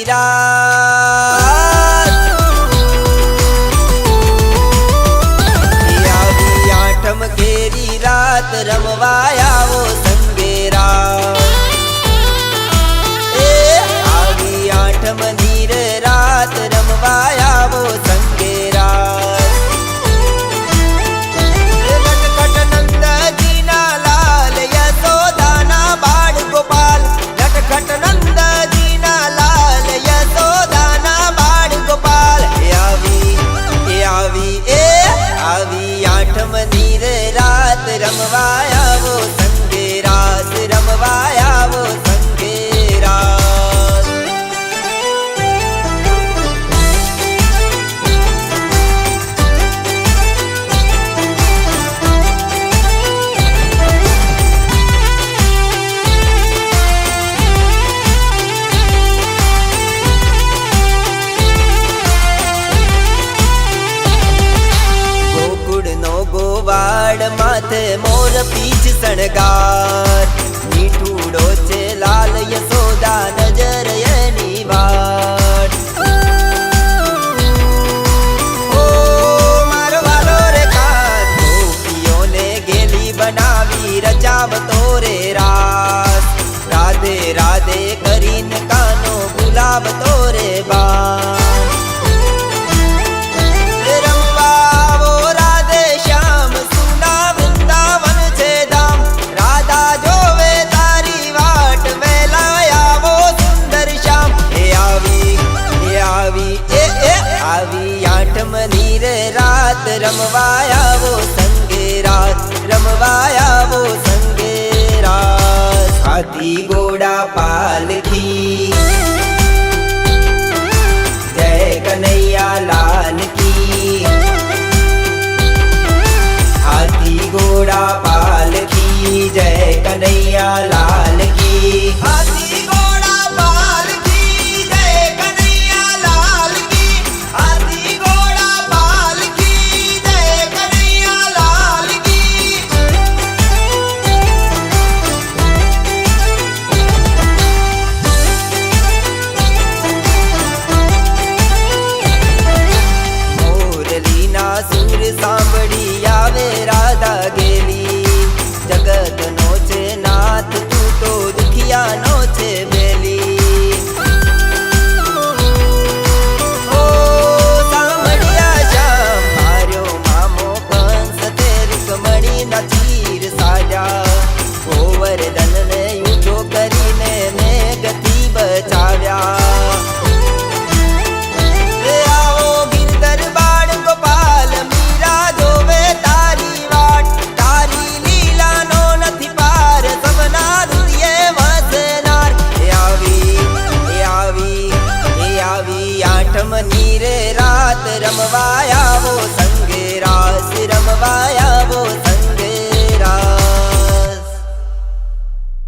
રાત આવી આઠમ કેરી રાત રમવા આવો સંગે રાત આવી આઠમ નીર રાત રમવા આવો સંગે રાત રમવા આવો સંગે રાત રમવા આવો સંગે રાત ગોકુળનો ગોવાડ માથે મોર પીછ સણગાર મીઠુડો છે લાલ યશોદા નજર એની વાડ ઓ મારો વાલો રે કાન ગોપીઓને ગેલી બનાવી રચાવતો રે રાસ રાધે રાધે કરીને કાનો ગુલાબતો રે બાન રમવા આવો સંગે રાત રમવા આવો સંગે રાત હાથી ઘોડા પાલકી જય કનૈયા લાલ કી હાથી ઘોડા પાલકી જય કનૈયા લાલ કી હાથી ઘોડા પાલકી જય કનૈયા લાલ કી હાથી ઘોડા સુર સાંભળી આવે રાધા ગેલી જગતનો છે નાથ તું તો દુખિયાનો છે બેલી ઓ સાંભળ્યા શ્યામ માર્યો મામો કંસ તે રૂકમણીના ચીર સાજા ગોવર્ધનને ઊંચો કરીને મેઘથી બચાવ્યા રમવા આવો સંગે